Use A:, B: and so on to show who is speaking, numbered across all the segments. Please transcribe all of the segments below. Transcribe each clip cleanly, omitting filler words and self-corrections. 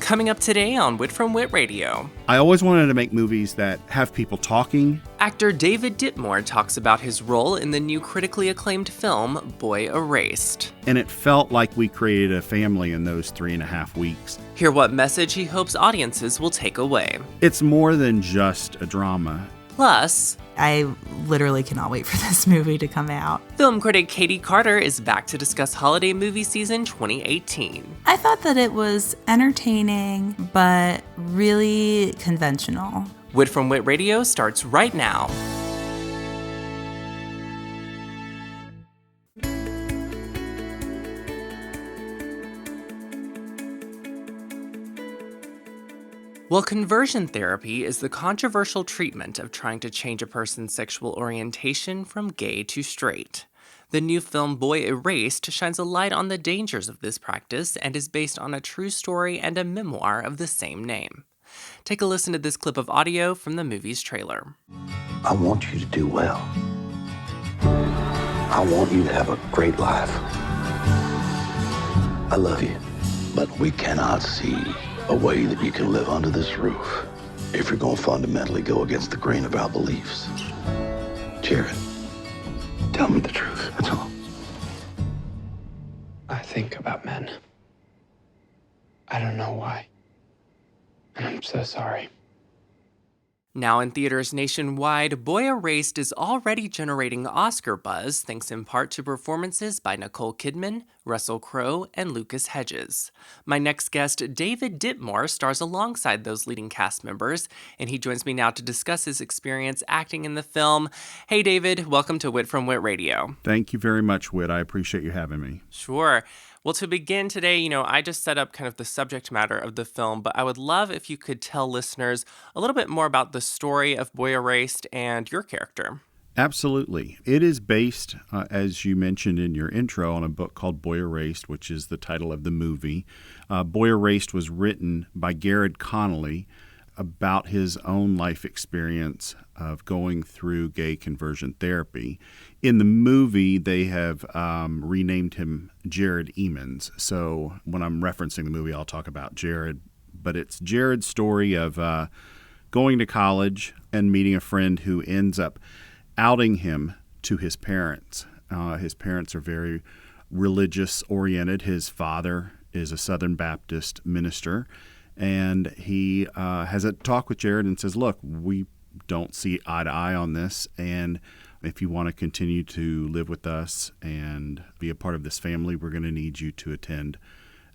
A: Coming up today on Wit from Wit Radio.
B: I always wanted to make movies that have people talking.
A: Actor David DITMORE talks about his role in the new critically acclaimed film, Boy Erased.
B: And it felt like we created a family in those 3.5 weeks.
A: Hear what message he hopes audiences will take away.
B: It's more than just a drama.
A: Plus,
C: I literally cannot wait for this movie to come out.
A: Film critic Katie Carter is back to discuss holiday movie season 2018.
C: I thought that it was entertaining, but really conventional.
A: Wit from Wit Radio starts right now. Well, conversion therapy is the controversial treatment of trying to change a person's sexual orientation from gay to straight. The new film Boy Erased shines a light on the dangers of this practice and is based on a true story and a memoir of the same name. Take a listen to this clip of audio from the movie's trailer.
D: I want you to do well. I want you to have a great life. I love you, but we cannot see a way that you can live under this roof if you're going to fundamentally go against the grain of our beliefs. Jared, tell me the truth, that's all.
E: I think about men. I don't know why. And I'm so sorry.
A: Now in theaters nationwide, Boy Erased is already generating Oscar buzz thanks in part to performances by Nicole Kidman, Russell Crowe, and Lucas Hedges. My next guest, David DITMORE, stars alongside those leading cast members, and he joins me now to discuss his experience acting in the film. Hey David, welcome to Wit from Wit Radio.
B: Thank you very much, Whit. I appreciate you having me.
A: Sure. Well, to begin today, I just set up kind of the subject matter of the film, but I would love if you could tell listeners a little bit more about the story of Boy Erased and your character.
B: Absolutely. It is based, as you mentioned in your intro, on a book called Boy Erased, which is the title of the movie. Boy Erased was written by Garrett Connolly about his own life experience of going through gay conversion therapy. In the movie, they have renamed him Jared Emmons. So when I'm referencing the movie, I'll talk about Jared. But it's Jared's story of going to college and meeting a friend who ends up outing him to his parents. His parents are very religious-oriented. His father is a Southern Baptist minister. And he has a talk with Jared and says, look, we don't see eye to eye on this. And if you want to continue to live with us and be a part of this family, we're going to need you to attend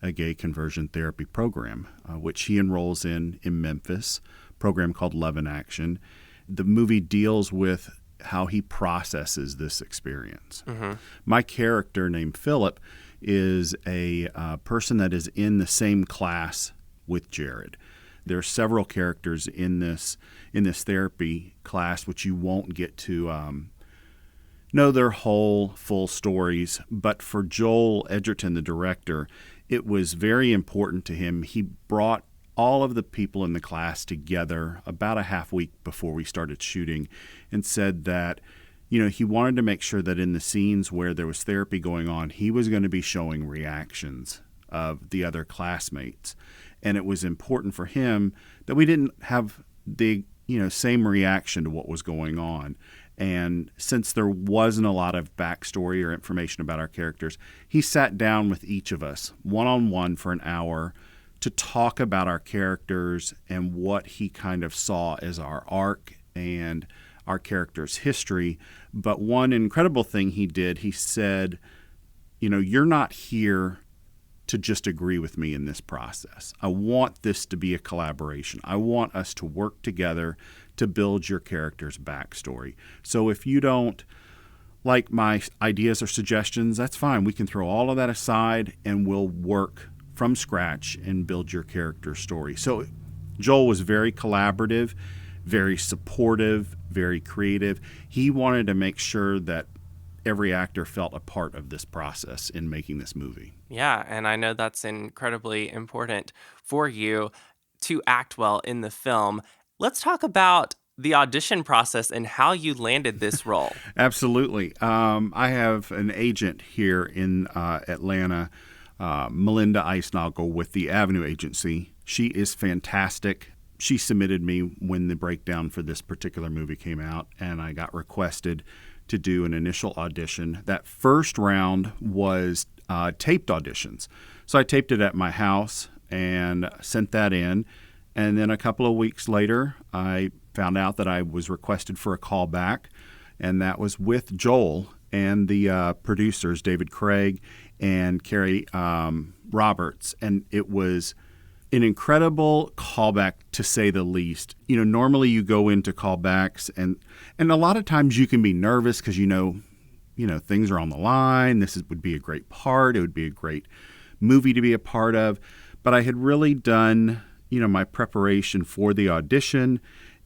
B: a gay conversion therapy program, which he enrolls in Memphis, a program called Love in Action. The movie deals with how he processes this experience. Mm-hmm. My character named Philip is a person that is in the same class with Jared. There are several characters in this therapy class which you won't get to know their whole full stories. But for Joel Edgerton, the director, it was very important to him. He brought all of the people in the class together about a half week before we started shooting and said that, he wanted to make sure that in the scenes where there was therapy going on, he was going to be showing reactions of the other classmates. And it was important for him that we didn't have the same reaction to what was going on. And since there wasn't a lot of backstory or information about our characters, he sat down with each of us one-on-one for an hour to talk about our characters and what he kind of saw as our arc and our character's history. But one incredible thing he did, he said, you're not here to just agree with me in this process. I want this to be a collaboration. I want us to work together to build your character's backstory. So if you don't like my ideas or suggestions, that's fine. We can throw all of that aside and we'll work from scratch and build your character's story. So Joel was very collaborative, very supportive, very creative. He wanted to make sure that every actor felt a part of this process in making this movie.
A: Yeah, and I know that's incredibly important for you to act well in the film. Let's talk about the audition process and how you landed this role.
B: Absolutely. I have an agent here in Atlanta, Melinda Eisnagel with the Avenue Agency, She is fantastic. She submitted me when the breakdown for this particular movie came out, and I got requested to do an initial audition. That first round was taped auditions. So I taped it at my house and sent that in. And then a couple of weeks later, I found out that I was requested for a callback, and that was with Joel and the producers, David Craig and Carrie Roberts. And it was an incredible callback, to say the least. You know, normally you go into callbacks, and a lot of times you can be nervous because you know things are on the line. Would be a great part. It would be a great movie to be a part of. But I had really done my preparation for the audition,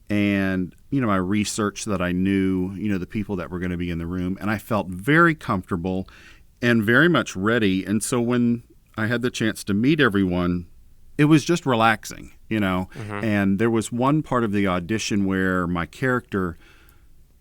B: and my research, that I knew the people that were going to be in the room, and I felt very comfortable and very much ready. And so when I had the chance to meet everyone, it was just relaxing, And there was one part of the audition where my character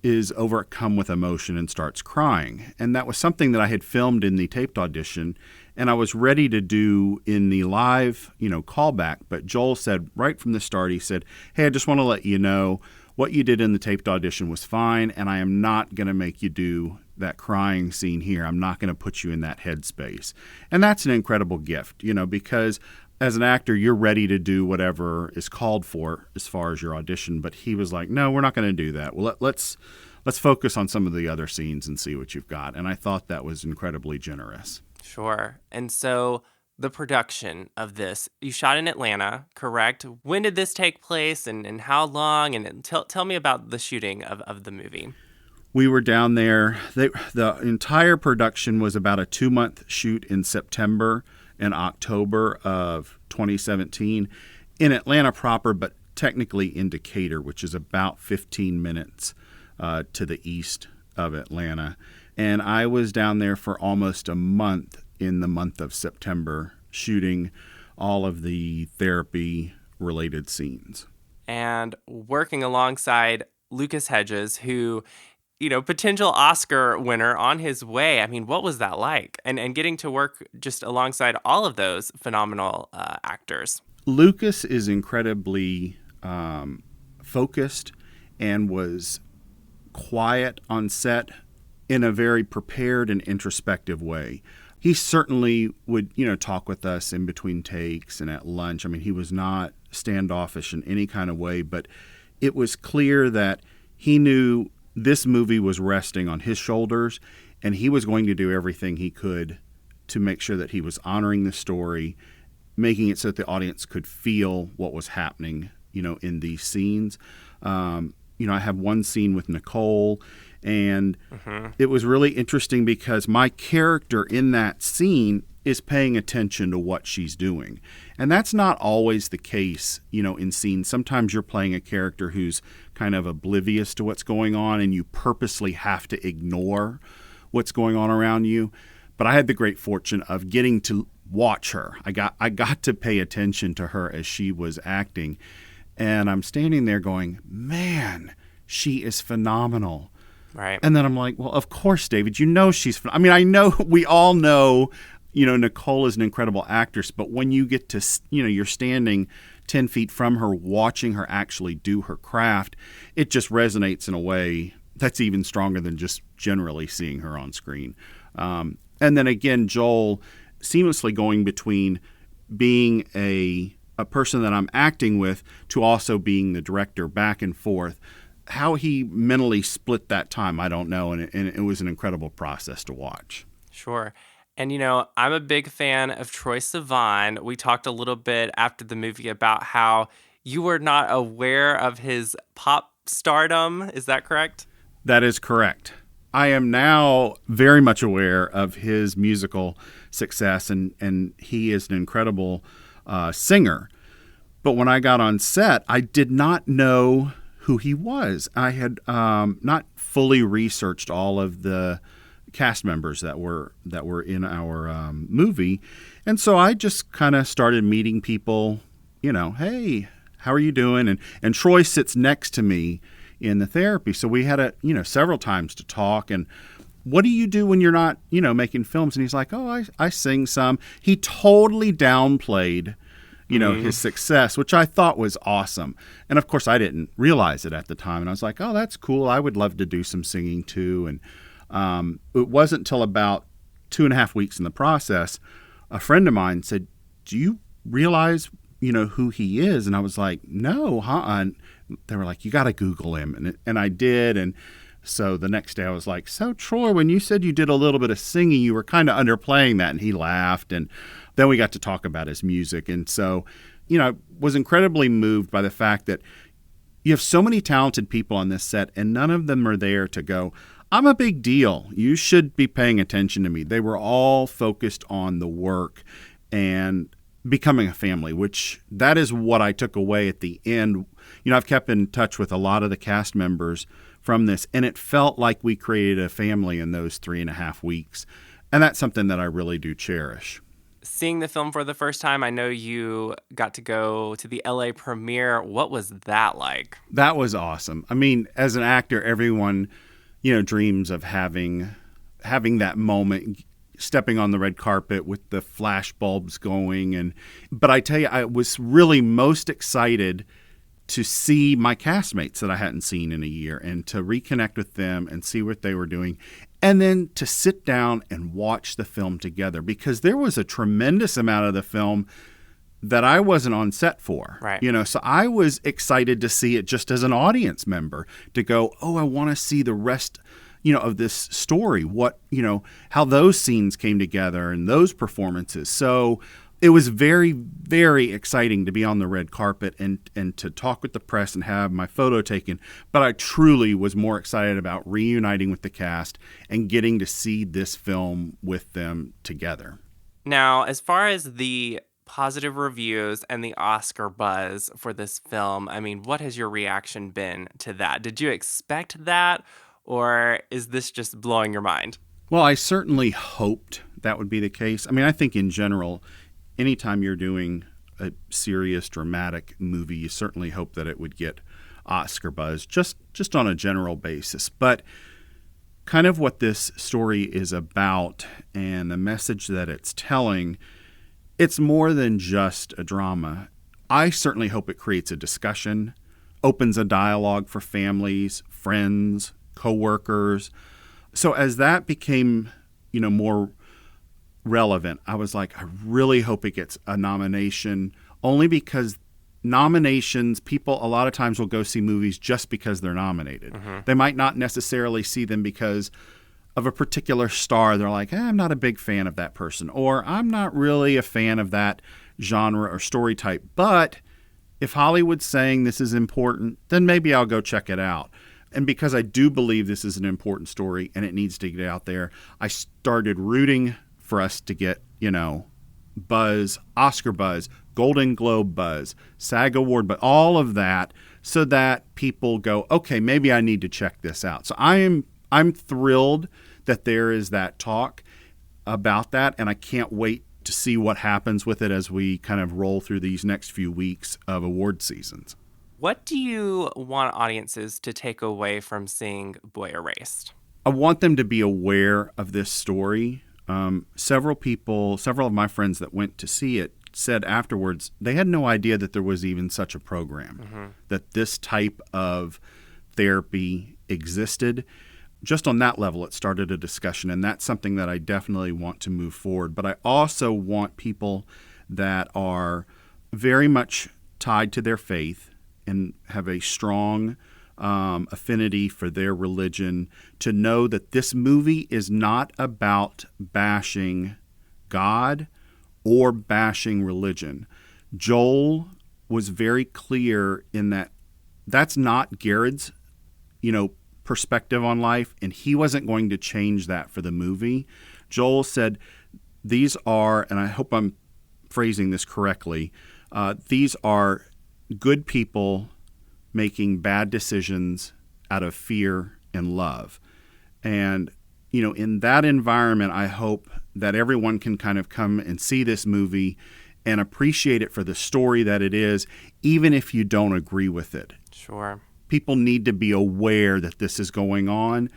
B: is overcome with emotion and starts crying. And that was something that I had filmed in the taped audition, and I was ready to do in the live, callback. But Joel said right from the start, he said, "Hey, I just want to let you know what you did in the taped audition was fine, and I am not going to make you do that crying scene here. I'm not going to put you in that headspace." And that's an incredible gift, because as an actor, you're ready to do whatever is called for as far as your audition. But he was like, "No, we're not going to do that. Well, let's focus on some of the other scenes and see what you've got." And I thought that was incredibly generous.
A: Sure. And so the production of this, you shot in Atlanta, correct? When did this take place, and how long? And tell me about the shooting of the movie.
B: We were down there. The entire production was about a 2-month shoot in September and October of 2017 in Atlanta proper, but technically in Decatur, which is about 15 minutes to the east of Atlanta. And I was down there for almost a month in the month of September, shooting all of the therapy-related scenes.
A: And working alongside Lucas Hedges, who, potential Oscar winner on his way. I mean, what was that like? And getting to work just alongside all of those phenomenal actors.
B: Lucas is incredibly focused and was quiet on set in a very prepared and introspective way. He certainly would, talk with us in between takes and at lunch. I mean, he was not standoffish in any kind of way, but it was clear that he knew this movie was resting on his shoulders, and he was going to do everything he could to make sure that he was honoring the story, making it so that the audience could feel what was happening, in these scenes. I have one scene with Nicole, and it was really interesting because my character in that scene is paying attention to what she's doing. And that's not always the case, in scenes. Sometimes you're playing a character who's kind of oblivious to what's going on, and you purposely have to ignore what's going on around you. But I had the great fortune of getting to watch her. I got to pay attention to her as she was acting. And I'm standing there going, "Man, she is phenomenal."
A: Right.
B: And then I'm like, "Well, of course, David, she's I know, we all know, Nicole is an incredible actress, but when you get to, you're standing 10 feet from her, watching her actually do her craft, it just resonates in a way that's even stronger than just generally seeing her on screen." And then again, Joel seamlessly going between being a person that I'm acting with to also being the director, back and forth. How he mentally split that time, I don't know, and it was an incredible process to watch.
A: Sure. And, I'm a big fan of Troye Sivan. We talked a little bit after the movie about how you were not aware of his pop stardom. Is that correct?
B: That is correct. I am now very much aware of his musical success, and he is an incredible singer. But when I got on set, I did not know who he was. I had not fully researched all of the cast members that were in our movie, and so I just kind of started meeting people. Hey, how are you doing? And Troy sits next to me in the therapy, so we had several times to talk. And what do you do when you're not making films? And he's like, "Oh, I sing some." He totally downplayed his success, which I thought was awesome. And of course, I didn't realize it at the time. And I was like, oh, that's cool. I would love to do some singing too. And it wasn't until about 2.5 weeks in the process, a friend of mine said, do you realize, who he is? And I was like, no, huh? And they were like, you got to Google him. And I did. And so the next day I was like, so Troy, when you said you did a little bit of singing, you were kind of underplaying that. And he laughed. And then we got to talk about his music. And so, I was incredibly moved by the fact that you have so many talented people on this set, and none of them are there to go, I'm a big deal. You should be paying attention to me. They were all focused on the work and becoming a family, which that is what I took away at the end. I've kept in touch with a lot of the cast members from this, and it felt like we created a family in those 3.5 weeks. And that's something that I really do cherish.
A: Seeing the film for the first time, I know you got to go to the LA premiere. What was that like?
B: That was awesome. I mean, as an actor, everyone, dreams of having that moment, stepping on the red carpet with the flash bulbs going. But I tell you, I was really most excited to see my castmates that I hadn't seen in a year and to reconnect with them and see what they were doing. And then to sit down and watch the film together, because there was a tremendous amount of the film that I wasn't on set for.
A: Right.
B: So I was excited to see it just as an audience member, to go, oh, I want to see the rest, of this story, what, how those scenes came together and those performances. So it was very, very exciting to be on the red carpet and to talk with the press and have my photo taken. But I truly was more excited about reuniting with the cast and getting to see this film with them together.
A: Now, as far as the positive reviews and the Oscar buzz for this film, I mean, what has your reaction been to that? Did you expect that, or is this just blowing your mind?
B: Well, I certainly hoped that would be the case. I mean, I think in general, anytime you're doing a serious, dramatic movie, you certainly hope that it would get Oscar buzz, just on a general basis. But kind of what this story is about and the message that it's telling, it's more than just a drama. I certainly hope it creates a discussion, opens a dialogue for families, friends, coworkers. So as that became, more relevant, I was like, I really hope it gets a nomination, only because nominations, people a lot of times will go see movies just because they're nominated. Mm-hmm. They might not necessarily see them because of a particular star. They're like, I'm not a big fan of that person, or I'm not really a fan of that genre or story type. But if Hollywood's saying this is important, then maybe I'll go check it out. And because I do believe this is an important story and it needs to get out there, I started rooting for us to get, buzz, Oscar buzz, Golden Globe buzz, SAG Award, but all of that, so that people go, okay, maybe I need to check this out. So I'm thrilled that there is that talk about that, and I can't wait to see what happens with it as we kind of roll through these next few weeks of award seasons.
A: What do you want audiences to take away from seeing Boy Erased?
B: I want them to be aware of this story. Several of my friends that went to see it said afterwards they had no idea that there was even such a program, that this type of therapy existed. Just on that level, it started a discussion, and that's something that I definitely want to move forward. But I also want people that are very much tied to their faith and have a strong affinity for their religion to know that this movie is not about bashing God or bashing religion. Joel was very clear in that that's not Garrett's, perspective on life, and he wasn't going to change that for the movie. Joel said, these are, and I hope I'm phrasing this correctly, these are good people making bad decisions out of fear and love. And, in that environment, I hope that everyone can kind of come and see this movie and appreciate it for the story that it is, even if you don't agree with it.
A: Sure.
B: People need to be aware that this is going on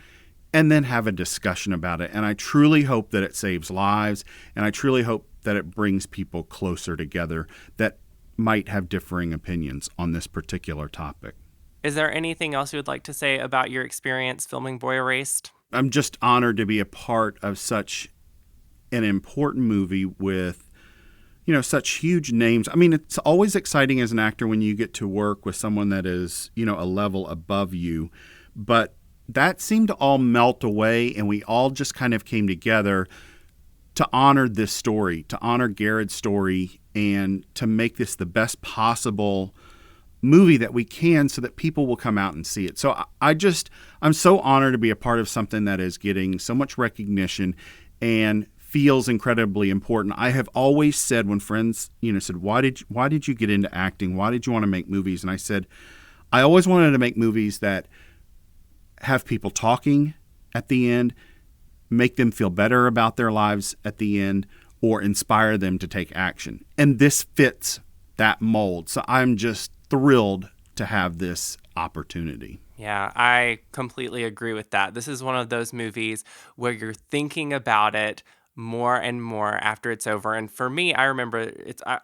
B: and then have a discussion about it. And I truly hope that it saves lives, and I truly hope that it brings people closer together, that might have differing opinions on this particular topic.
A: Is there anything else you would like to say about your experience filming Boy Erased?
B: I'm just honored to be a part of such an important movie with, such huge names. I mean, it's always exciting as an actor when you get to work with someone that is, a level above you. But that seemed to all melt away, and we all just kind of came together to honor this story, to honor Garrett's story, and to make this the best possible movie that we can so that people will come out and see it. So I'm so honored to be a part of something that is getting so much recognition and feels incredibly important. I have always said when friends, said, why did you get into acting? Why did you want to make movies? And I said, I always wanted to make movies that have people talking at the end, make them feel better about their lives at the end, or inspire them to take action. And this fits that mold. So I'm just thrilled to have this opportunity.
A: Yeah, I completely agree with that. This is one of those movies where you're thinking about it more and more after it's over. And for me, I remember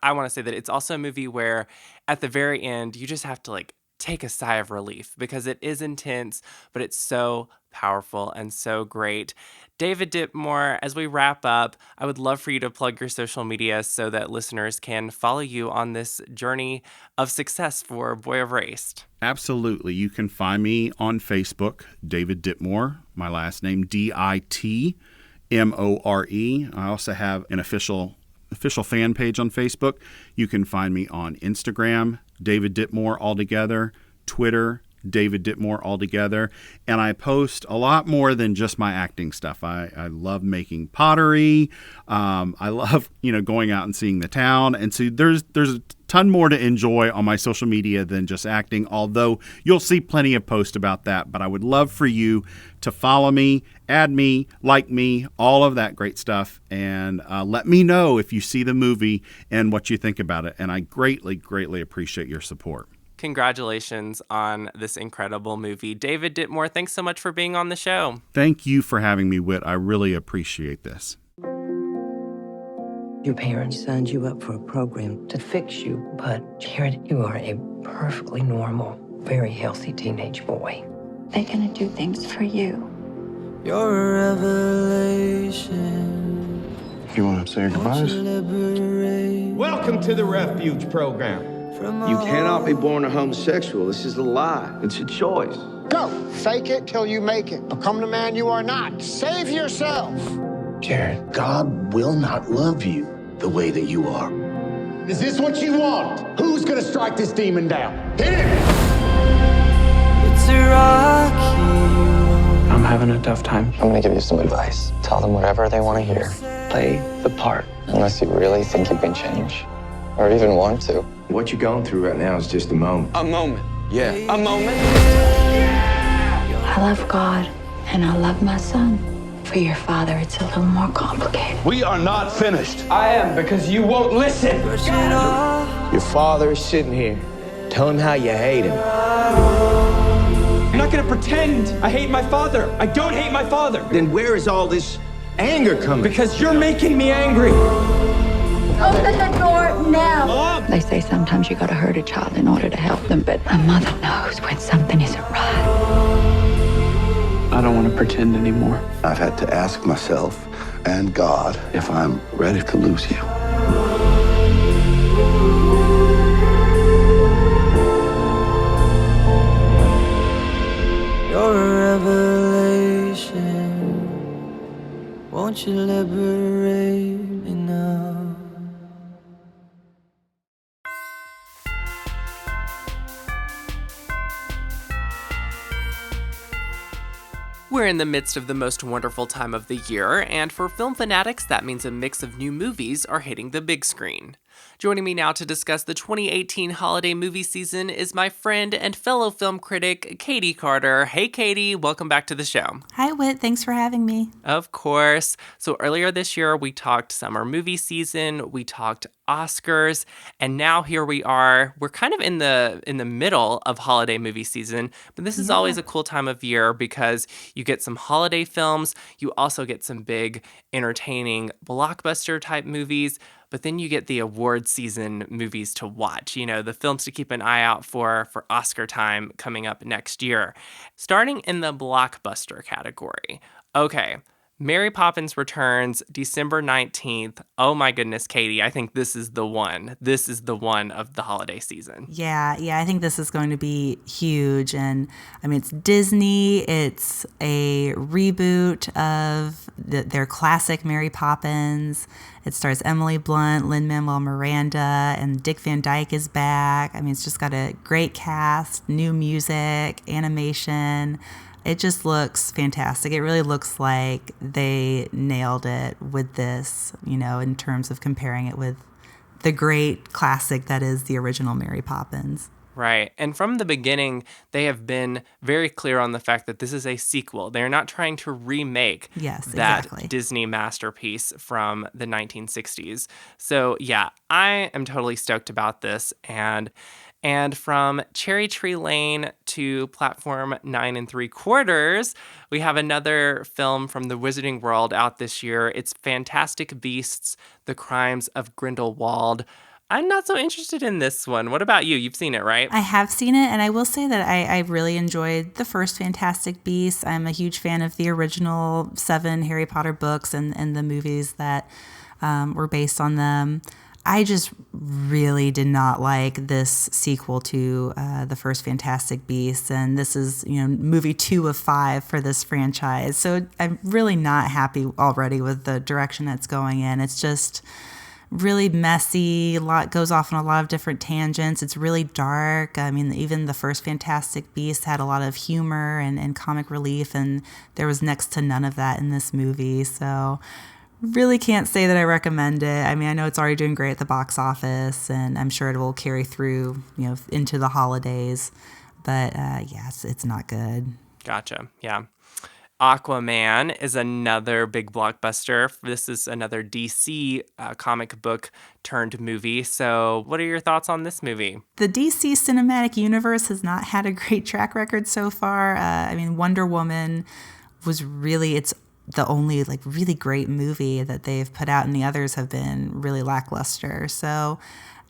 A: I want to say that it's also a movie where at the very end, you just have to take a sigh of relief because it is intense, but it's so powerful and so great. David Ditmore, as we wrap up, I would love for you to plug your social media so that listeners can follow you on this journey of success for Boy Erased.
B: Absolutely. You can find me on Facebook, David Ditmore, my last name, DITMORE. I also have an official fan page on Facebook. You can find me on Instagram, David Ditmore altogether, Twitter, David Ditmore altogether, and I post a lot more than just my acting stuff. I love making pottery. I love going out and seeing the town, and so there's a ton more to enjoy on my social media than just acting. Although you'll see plenty of posts about that, but I would love for you to follow me, add me, like me, all of that great stuff, and let me know if you see the movie and what you think about it. And I greatly, greatly appreciate your support.
A: Congratulations on this incredible movie. David Ditmore, thanks so much for being on the show.
B: Thank you for having me, Whit. I really appreciate this.
F: Your parents signed you up for a program to fix you, but Jared, you are a perfectly normal, very healthy teenage boy.
G: They're gonna do things for you.
H: You're a revelation.
D: You want to say your goodbyes?
I: Welcome to the Refuge Program.
J: You cannot be born a homosexual. This is a lie. It's a choice.
K: Go. Fake it till you make it. Become the man you are not. Save yourself.
D: Jared, God will not love you the way that you are.
K: Is this what you want? Who's gonna strike this demon down? Hit him!
H: It's a rocky road.
E: I'm having a tough time.
L: I'm gonna give you some advice. Tell them whatever they want to hear. Play the part, unless you really think you can change, or even want to.
J: What you're going through right now is just a moment.
L: A moment.
J: Yeah.
L: A moment.
G: I love God, and I love my son. For your father, it's a little more complicated.
D: We are not finished.
I: I am, because you won't listen.
J: Your father is sitting here. Tell him how you hate him.
I: I'm not gonna pretend I hate my father. I don't hate my father.
J: Then where is all this anger coming?
I: Because you're making me angry.
G: Open the door now.
I: Mom!
G: They say sometimes you gotta hurt a child in order to help them, but a mother knows when something isn't right.
E: I don't want to pretend anymore.
D: I've had to ask myself and God if I'm ready to lose you.
H: You're a revelation. Won't you liberate me now?
A: We're in the midst of the most wonderful time of the year, and for film fanatics, that means a mix of new movies are hitting the big screen. Joining me now to discuss the 2018 holiday movie season is my friend and fellow film critic, Katie Carter. Hey, Katie, welcome back to the show.
C: Hi, Whit. Thanks for having me.
A: Of course. So earlier this year, we talked summer movie season, we talked Oscars, and now here we are. We're kind of in the middle of holiday movie season, but this is always a cool time of year because you get some holiday films, you also get some big, entertaining blockbuster type movies, but then you get the award season movies to watch, the films to keep an eye out for Oscar time coming up next year. Starting in the blockbuster category. Okay. Mary Poppins Returns, December 19th. Oh my goodness, Katie, I think this is the one. This is the one of the holiday season.
C: Yeah, I think this is going to be huge. And I mean, it's Disney. It's a reboot of their classic Mary Poppins. It stars Emily Blunt, Lin-Manuel Miranda, and Dick Van Dyke is back. I mean, it's just got a great cast, new music, animation. It just looks fantastic. It really looks like they nailed it with this, in terms of comparing it with the great classic that is the original Mary Poppins.
A: Right. And from the beginning, they have been very clear on the fact that this is a sequel. They're not trying to remake that Disney masterpiece from the 1960s. So, yeah, I am totally stoked about this. And from Cherry Tree Lane to Platform 9 3/4, we have another film from the Wizarding World out this year. It's Fantastic Beasts: The Crimes of Grindelwald. I'm not so interested in this one. What about you? You've seen it, right?
C: I have seen it, and I will say that I really enjoyed the first Fantastic Beasts. I'm a huge fan of the original 7 Harry Potter books and the movies that were based on them. I just really did not like this sequel to the first Fantastic Beasts, and this is, movie 2 of 5 for this franchise. So I'm really not happy already with the direction that's going in. It's just really messy. A lot goes off on a lot of different tangents. It's really dark. I mean, even the first Fantastic Beasts had a lot of humor and comic relief, and there was next to none of that in this movie. So really can't say that I recommend it. I mean, I know it's already doing great at the box office, and I'm sure it will carry through, into the holidays. But yes, it's not good.
A: Gotcha. Yeah. Aquaman is another big blockbuster. This is another DC comic book turned movie. So what are your thoughts on this movie?
C: The DC cinematic universe has not had a great track record so far. I mean, Wonder Woman was it's the only really great movie that they've put out, and the others have been really lackluster. So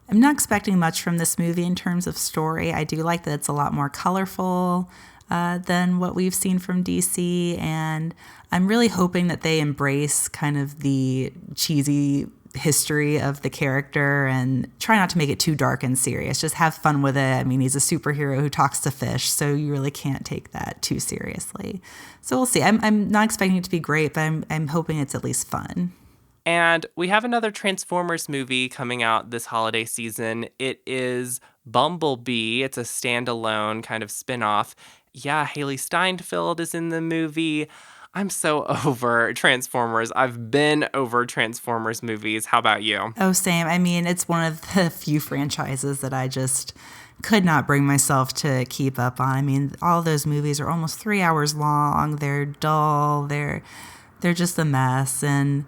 C: I'm not expecting much from this movie in terms of story. I do like that it's a lot more colorful than what we've seen from DC, and I'm really hoping that they embrace kind of the cheesy history of the character and try not to make it too dark and serious. Just have fun with it. I mean, he's a superhero who talks to fish, so you really can't take that too seriously. So we'll see. I'm not expecting it to be great, but I'm hoping it's at least fun.
A: And we have another Transformers movie coming out this holiday season. It is Bumblebee. It's a standalone kind of spin-off. Yeah, Haley Steinfeld is in the movie. I'm so over Transformers. I've been over Transformers movies. How about you?
C: Oh, same. I mean, it's one of the few franchises that I just could not bring myself to keep up on. I mean, all those movies are almost 3 hours long. They're dull. They're just a mess. And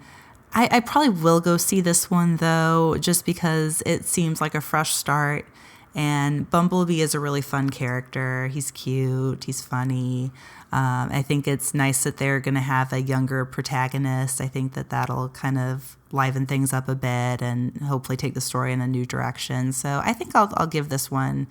C: I probably will go see this one, though, just because it seems like a fresh start. And Bumblebee is a really fun character. He's cute. He's funny. I think it's nice that they're going to have a younger protagonist. I think that'll kind of liven things up a bit and hopefully take the story in a new direction. So I think I'll give this one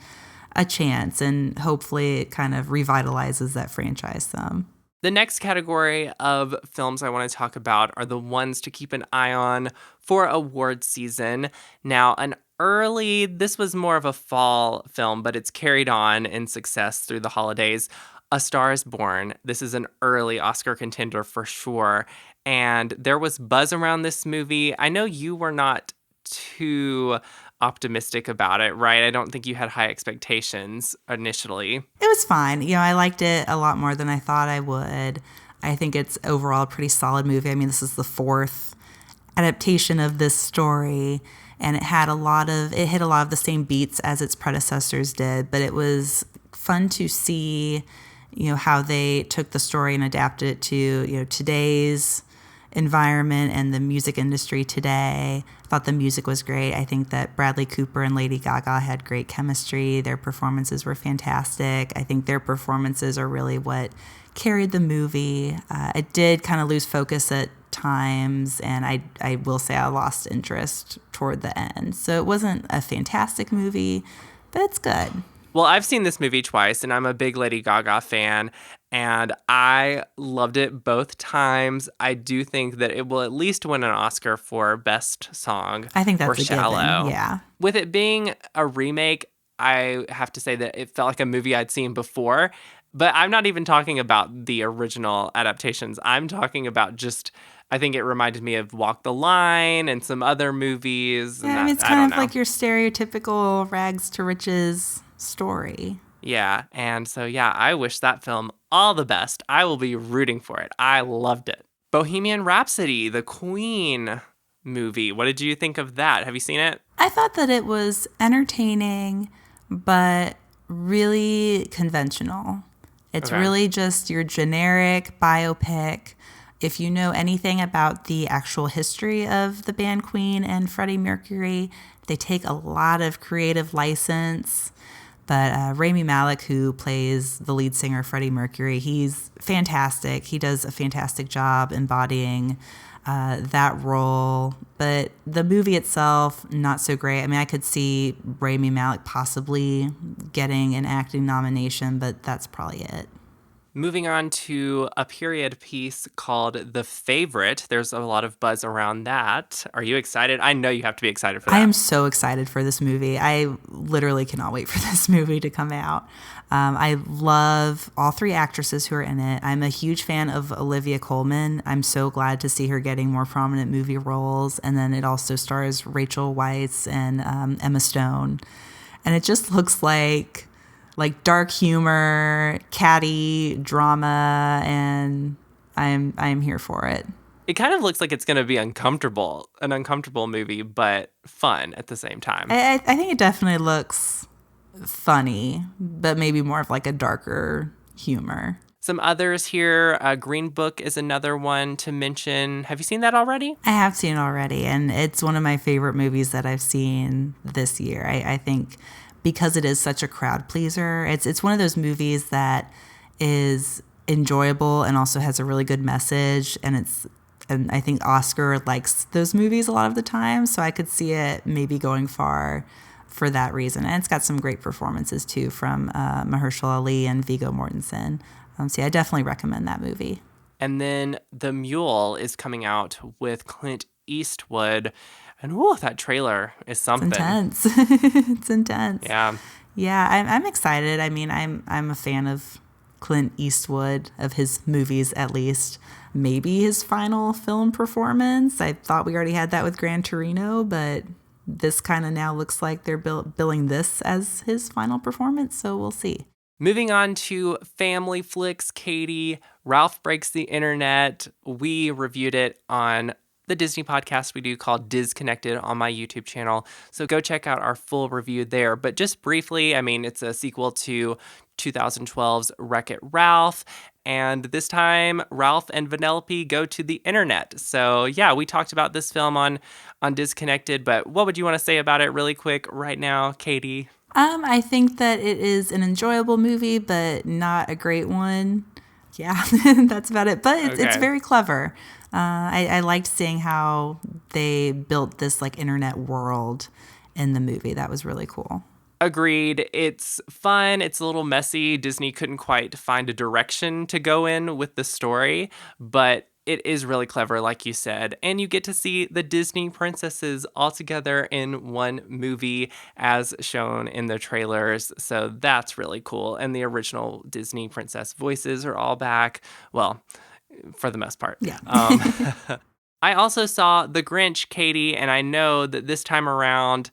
C: a chance, and hopefully it kind of revitalizes that franchise some.
A: The next category of films I want to talk about are the ones to keep an eye on for award season. Now, this was more of a fall film, but it's carried on in success through the holidays. A Star is Born. This is an early Oscar contender for sure. And there was buzz around this movie. I know you were not too optimistic about it, right? I don't think you had high expectations initially.
C: It was fine. I liked it a lot more than I thought I would. I think it's overall a pretty solid movie. I mean, this is the 4th adaptation of this story, and it hit a lot of the same beats as its predecessors did, but it was fun to see, how they took the story and adapted it to, today's environment and the music industry today. I thought the music was great. I think that Bradley Cooper and Lady Gaga had great chemistry. Their performances were fantastic. I think their performances are really what carried the movie. It did kind of lose focus at times, and I will say I lost interest toward the end. So it wasn't a fantastic movie, but it's good.
A: Well, I've seen this movie twice, and I'm a big Lady Gaga fan, and I loved it both times. I do think that it will at least win an Oscar for Best Song.
C: I think that's
A: or
C: a
A: Shallow.
C: given, yeah.
A: With it being a remake, I have to say that it felt like a movie I'd seen before. But I'm not even talking about the original adaptations. I'm talking about just, I think it reminded me of Walk the Line and some other movies.
C: Yeah, I mean, it's kind of like your stereotypical rags to riches story.
A: Yeah, and so yeah, I wish that film all the best. I will be rooting for it. I loved it. Bohemian Rhapsody, the Queen movie. What did you think of that? Have you seen it?
C: I thought that it was entertaining, but really conventional. It's really just your generic biopic. If you know anything about the actual history of the band Queen and Freddie Mercury, they take a lot of creative license. But Rami Malek, who plays the lead singer Freddie Mercury, he's fantastic. He does a fantastic job embodying that role. But the movie itself, not so great. I mean, I could see Rami Malek possibly getting an acting nomination, but that's probably it.
A: Moving on to a period piece called The Favorite. There's a lot of buzz around that. Are you excited? I know you have to be excited for that.
C: I am so excited for this movie. I literally cannot wait for this movie to come out. I love all three actresses who are in it. I'm a huge fan of Olivia Colman. I'm so glad to see her getting more prominent movie roles. And then it also stars Rachel Weisz and Emma Stone. And it just looks like dark humor, catty drama, and I'm here for it.
A: It kind of looks like it's going to be an uncomfortable movie, but fun at the same time.
C: I think it definitely looks funny, but maybe more of like a darker humor.
A: Some others here, Green Book is another one to mention. Have you seen that already?
C: I have seen it already, and it's one of my favorite movies that I've seen this year. I think because it is such a crowd pleaser, it's one of those movies that is enjoyable and also has a really good message, and I think Oscar likes those movies a lot of the time, so I could see it maybe going far for that reason. And it's got some great performances too from Mahershala Ali and Viggo Mortensen. So yeah, I definitely recommend that movie.
A: And then The Mule is coming out with Clint Eastwood. And that trailer is something.
C: It's intense. It's intense.
A: Yeah.
C: Yeah, I'm excited. I mean, I'm a fan of Clint Eastwood, of his movies at least. Maybe his final film performance. I thought we already had that with Gran Torino, but this kind of now looks like they're billing this as his final performance, so we'll see.
A: Moving on to family flicks, Katie, Ralph Breaks the Internet. We reviewed it on the Disney podcast we do called Disconnected on my YouTube channel. So go check out our full review there. But just briefly, I mean, it's a sequel to 2012's Wreck-It Ralph. And this time, Ralph and Vanellope go to the internet. So yeah, we talked about this film on Disconnected, but what would you want to say about it really quick right now, Katie?
C: I think that it is an enjoyable movie, but not a great one. Yeah, that's about it. But it's very clever. I liked seeing how they built this like internet world in the movie. That was really cool.
A: Agreed. It's fun. It's a little messy. Disney couldn't quite find a direction to go in with the story, but it is really clever, like you said. And you get to see the Disney princesses all together in one movie as shown in the trailers. So that's really cool. And the original Disney princess voices are all back. Well, for the most part.
C: Yeah.
A: I also saw The Grinch, Katie, and I know that this time around,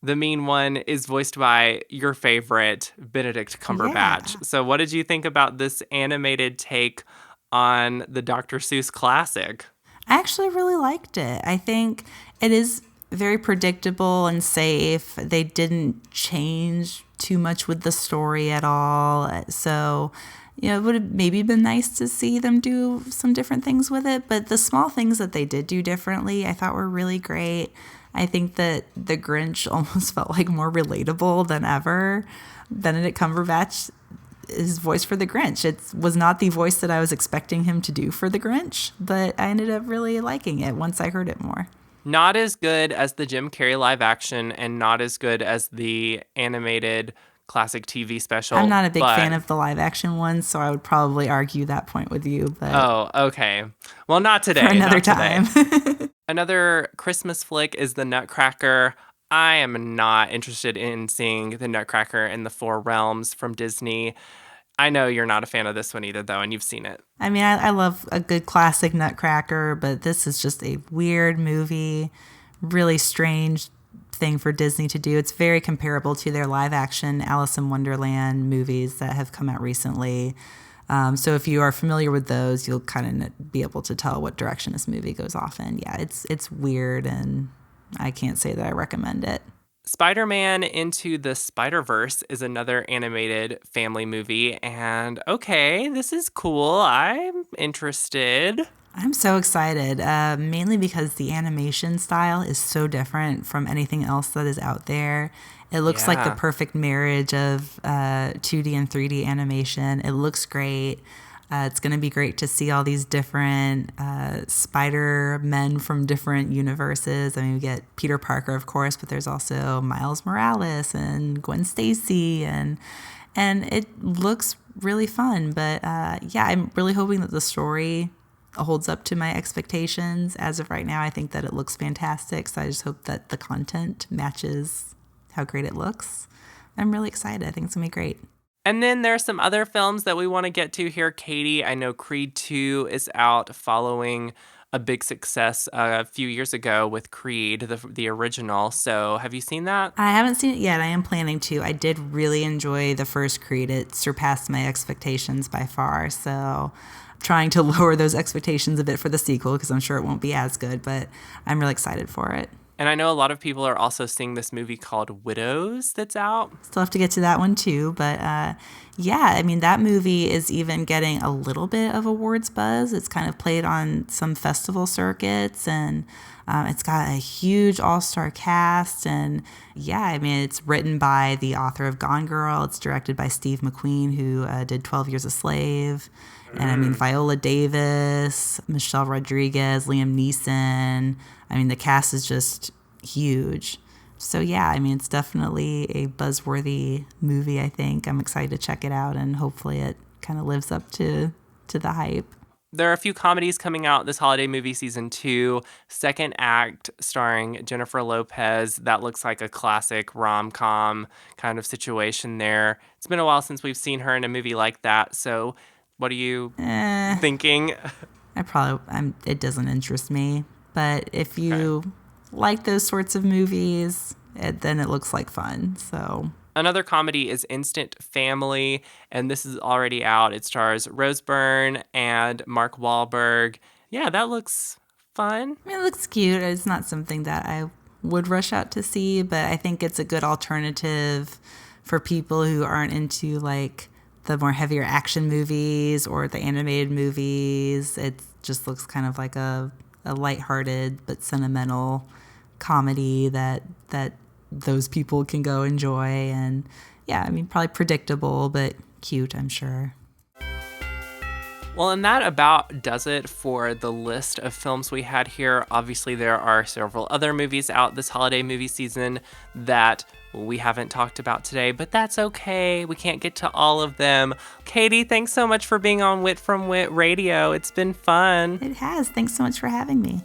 A: the mean one is voiced by your favorite, Benedict Cumberbatch. Yeah. So what did you think about this animated take on the Dr. Seuss classic?
C: I actually really liked it. I think it is very predictable and safe. They didn't change too much with the story at all. So, it would have maybe been nice to see them do some different things with it. But the small things that they did do differently, I thought were really great. I think that the Grinch almost felt like more relatable than ever. Benedict Cumberbatch his voice for the Grinch. It was not the voice that I was expecting him to do for the Grinch, but I ended up really liking it once I heard it more.
A: Not as good as the Jim Carrey live action and not as good as the animated classic TV special.
C: I'm not a big fan of the live action ones, so I would probably argue that point with you. But
A: oh, okay. Well, not today.
C: For another time.
A: Another Christmas flick is The Nutcracker. I am not interested in seeing The Nutcracker in the Four Realms from Disney. I know you're not a fan of this one either, though, and you've seen it.
C: I mean, I love a good classic Nutcracker, but this is just a weird movie, really strange thing for Disney to do. It's very comparable to their live action Alice in Wonderland movies that have come out recently. So if you are familiar with those, you'll kind of be able to tell what direction this movie goes off in. Yeah, it's weird, and I can't say that I recommend it.
A: Spider-Man Into the Spider-Verse is another animated family movie, and okay, this is cool. I'm interested.
C: I'm so excited, mainly because the animation style is so different from anything else that is out there. It looks like the perfect marriage of 2D and 3D animation. It looks great. It's going to be great to see all these different Spider-Men from different universes. I mean, we get Peter Parker, of course, but there's also Miles Morales and Gwen Stacy, and it looks really fun. But yeah, I'm really hoping that the story holds up to my expectations. As of right now, I think that it looks fantastic, so I just hope that the content matches how great it looks. I'm really excited. I think it's going to be great.
A: And then there's some other films that we want to get to here, Katie. I know Creed 2 is out following a big success a few years ago with Creed, the original. So have you seen that?
C: I haven't seen it yet. I am planning to. I did really enjoy the first Creed. It surpassed my expectations by far. So I'm trying to lower those expectations a bit for the sequel because I'm sure it won't be as good, but I'm really excited for it.
A: And I know a lot of people are also seeing this movie called Widows that's out.
C: Still have to get to that one too. But yeah, I mean, that movie is even getting a little bit of awards buzz. It's kind of played on some festival circuits, and it's got a huge all-star cast. And yeah, I mean, it's written by the author of Gone Girl. It's directed by Steve McQueen, who did 12 Years a Slave. And I mean, Viola Davis, Michelle Rodriguez, Liam Neeson. I mean, the cast is just huge. So yeah, I mean, it's definitely a buzzworthy movie, I think. I'm excited to check it out, and hopefully it kind of lives up to the hype.
A: There are a few comedies coming out this holiday movie season 2. Second Act, starring Jennifer Lopez. That looks like a classic rom-com kind of situation there. It's been a while since we've seen her in a movie like that, so what are you thinking?
C: It doesn't interest me. But if you like those sorts of movies, then it looks like fun. So
A: another comedy is Instant Family, and this is already out. It stars Rose Byrne and Mark Wahlberg. Yeah, that looks fun.
C: I mean, it looks cute. It's not something that I would rush out to see, but I think it's a good alternative for people who aren't into like the more heavier action movies or the animated movies. It just looks kind of like a lighthearted but sentimental comedy that those people can go enjoy. And yeah, I mean, probably predictable but cute, I'm sure.
A: Well, and that about does it for the list of films we had here. Obviously, there are several other movies out this holiday movie season that we haven't talked about today, but that's okay. We can't get to all of them. Katie, thanks so much for being on Wit from Wit Radio. It's been fun.
C: It has. Thanks so much for having me.